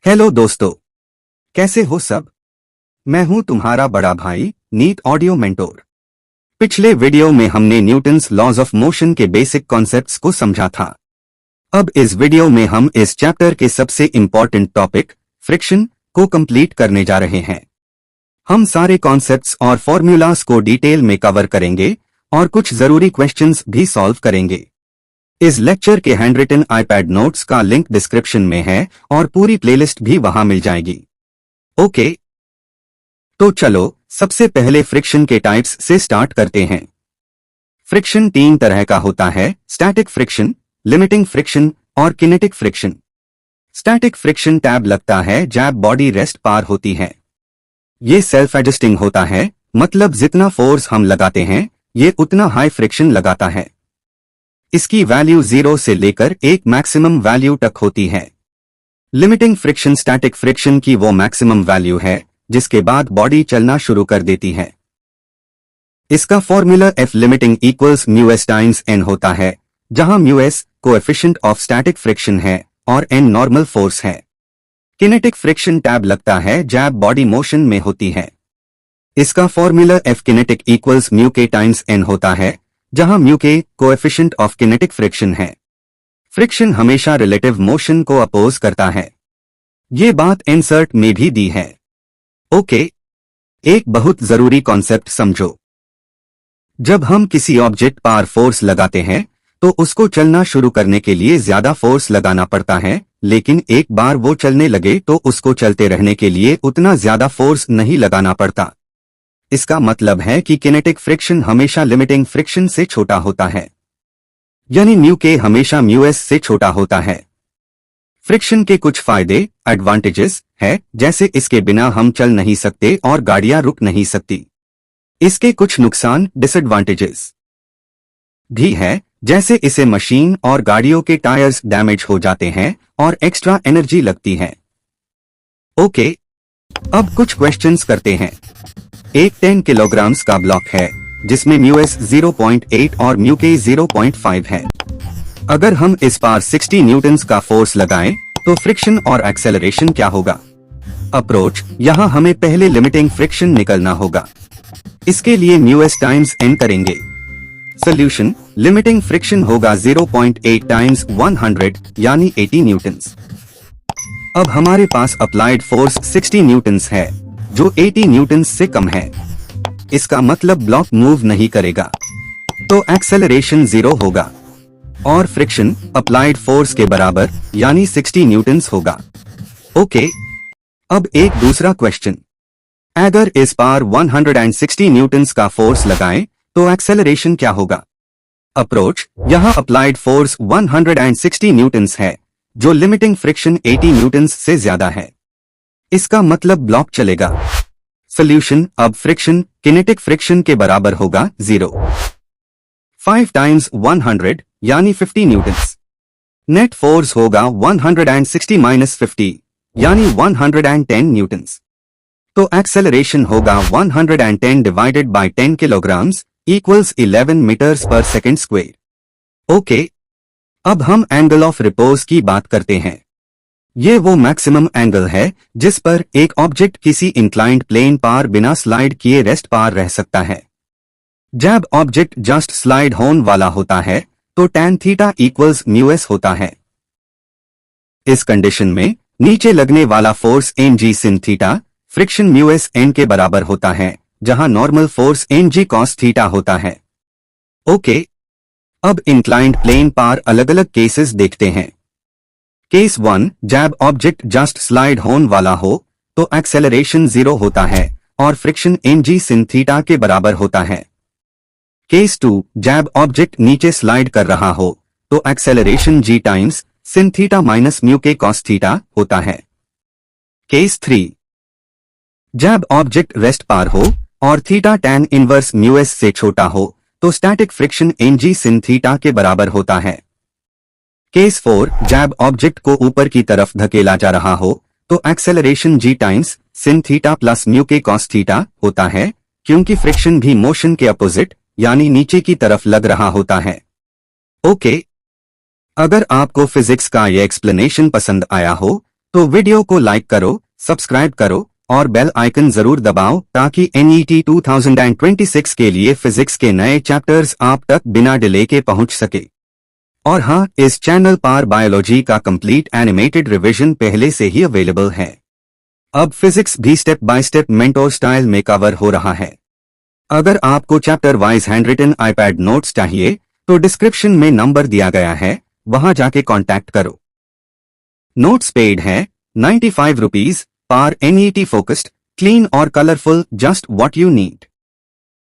Hello दोस्तों, कैसे हो सब। मैं हूं तुम्हारा बड़ा भाई नीट ऑडियो मेंटोर। पिछले वीडियो में हमने न्यूटन्स लॉज ऑफ मोशन के बेसिक कॉन्सेप्ट्स को समझा था। अब इस वीडियो में हम इस चैप्टर के सबसे इंपॉर्टेंट टॉपिक फ्रिक्शन को कंप्लीट करने जा रहे हैं। हम सारे कॉन्सेप्ट्स और फॉर्मूलाज को डिटेल में कवर करेंगे और कुछ जरूरी क्वेश्चंस भी सॉल्व करेंगे। इस लेक्चर के हैंडरिटन आईपैड नोट्स का लिंक डिस्क्रिप्शन में है और पूरी प्लेलिस्ट भी वहां मिल जाएगी। ओके, तो चलो सबसे पहले फ्रिक्शन के टाइप्स से स्टार्ट करते हैं। फ्रिक्शन तीन तरह का होता है: स्टैटिक फ्रिक्शन, लिमिटिंग फ्रिक्शन और kinetic friction. Static friction tab लगता है जब बॉडी रेस्ट पार होती है। ये सेल्फ एडजस्टिंग होता है, मतलब जितना फोर्स हम लगाते हैं ये उतना हाई फ्रिक्शन लगाता है। इसकी वैल्यू 0 से लेकर एक मैक्सिमम वैल्यू तक होती है। लिमिटिंग फ्रिक्शन स्टैटिक फ्रिक्शन की वो मैक्सिमम वैल्यू है जिसके बाद बॉडी चलना शुरू कर देती है। इसका formula F limiting equals μs times n होता है, जहां μs coefficient of static friction है और n नॉर्मल फोर्स है। किनेटिक फ्रिक्शन टैब लगता है जब बॉडी मोशन में होती है। इसका formula F kinetic equals μk times n होता है, जहां μk coefficient of kinetic friction है। फ्रिक्शन हमेशा रिलेटिव मोशन को अपोज करता है। ये बात इंसर्ट में भी दी है। ओके, एक बहुत जरूरी कॉन्सेप्ट समझो। जब हम किसी ऑब्जेक्ट पर फोर्स लगाते हैं तो उसको चलना शुरू करने के लिए ज्यादा फोर्स लगाना पड़ता है, लेकिन एक बार वो चलने लगे तो उसको चलते रहने के लिए उतना ज्यादा फोर्स नहीं लगाना पड़ता। इसका मतलब है कि किनेटिक फ्रिक्शन हमेशा लिमिटिंग फ्रिक्शन से छोटा होता है, यानी μk हमेशा μs से छोटा होता है। फ्रिक्शन के कुछ फायदे एडवांटेजेस है, जैसे इसके बिना हम चल नहीं सकते और गाड़ियां रुक नहीं सकती। इसके कुछ नुकसान डिसएडवांटेजेस भी है, जैसे इसे मशीन और गाड़ियों के टायर्स डैमेज हो जाते हैं और एक्स्ट्रा एनर्जी लगती है। ओके, अब कुछ क्वेश्चंस करते हैं। एक 10 किलोग्राम्स का ब्लॉक है जिसमें μs 0.8 और μk 0.5 है। अगर हम इस पर 60 न्यूटन्स का फोर्स लगाएं तो फ्रिक्शन और एक्सेलरेशन क्या होगा? अप्रोच, यहाँ हमें पहले लिमिटिंग फ्रिक्शन निकलना होगा। इसके लिए μs टाइम्स n करेंगे। सोल्यूशन, लिमिटिंग फ्रिक्शन होगा 0.8 टाइम्स 100 यानी 80 न्यूटन्स। अब हमारे पास अप्लाइड फोर्स 60 न्यूटन्स है जो 80 न्यूटन्स से कम है। इसका मतलब ब्लॉक मूव नहीं करेगा, तो एक्सेलरेशन 0 होगा और फ्रिक्शन अप्लाइड फोर्स के बराबर यानी 60 न्यूटन्स होगा। ओके, अब एक दूसरा क्वेश्चन। अगर इस पर 160 न्यूटन्स का फोर्स लगाएं तो एक्सेलरेशन क्या होगा? अप्रोच, यहाँ अप्लाइड फोर्स 160 न्यूटन्स है जो लिमिटिंग फ्रिक्शन 80 न्यूटन्स से ज्यादा है। इसका मतलब ब्लॉक चलेगा। सोल्यूशन, अब फ्रिक्शन किनेटिक फ्रिक्शन के बराबर होगा 0। 5 टाइम्स 100 यानी 50 न्यूटन्स। नेट फोर्स होगा 160 माइनस 50 यानी 110 न्यूटन्स। तो एक्सेलरेशन होगा 110 divided by 10 kilograms equals 11 meters पर सेकेंड स्क्वायर। ओके, अब हम एंगल ऑफ रिपोज की बात करते हैं। ये वो मैक्सिमम एंगल है जिस पर एक ऑब्जेक्ट किसी इंक्लाइंड प्लेन पर बिना स्लाइड किए रेस्ट पर रह सकता है। जब ऑब्जेक्ट जस्ट स्लाइड होने वाला होता है तो tan थीटा इक्वल्स μs होता है। इस कंडीशन में नीचे लगने वाला force mg sin theta friction μs n के बराबर होता है, जहां normal force mg cos theta होता है। ओके, अब इंक्लाइंड प्लेन पर अलग अलग केसेस देखते हैं। केस 1, जब ऑब्जेक्ट जस्ट स्लाइड होने वाला हो तो एक्सेलरेशन 0 होता है और फ्रिक्शन mg sin थीटा के बराबर होता है। केस 2, जब ऑब्जेक्ट नीचे स्लाइड कर रहा हो तो acceleration g times sin theta minus μk cos theta होता है। केस 3, जब ऑब्जेक्ट रेस्ट पर हो और थीटा tan इनवर्स μs से छोटा हो तो static friction mg sin theta के बराबर होता है। केस 4, जब ऑब्जेक्ट को ऊपर की तरफ धकेला जा रहा हो तो acceleration g times sin theta plus μk cos theta होता है, क्योंकि फ्रिक्शन भी मोशन के अपोजिट यानी नीचे की तरफ लग रहा होता है। ओके, अगर आपको फिजिक्स का ये एक्सप्लेनेशन पसंद आया हो तो वीडियो को लाइक करो, सब्सक्राइब करो और बेल आइकन जरूर दबाओ ताकि NET 2026 के लिए फिजिक्स के नए चैप्टर्स आप तक बिना डिले के पहुंच सके। और हाँ, इस चैनल पर बायोलॉजी का कंप्लीट एनिमेटेड रिवीजन पहले से ही अवेलेबल है। अब फिजिक्स भी step by step mentor style में कवर हो रहा है। अगर आपको chapter wise handwritten iPad notes चाहिए तो डिस्क्रिप्शन में नंबर दिया गया है, वहां जाके कांटेक्ट करो। नोट्स पेड है, 95 रुपीज पर NET फोकस्ड, क्लीन और colourful, just what you need.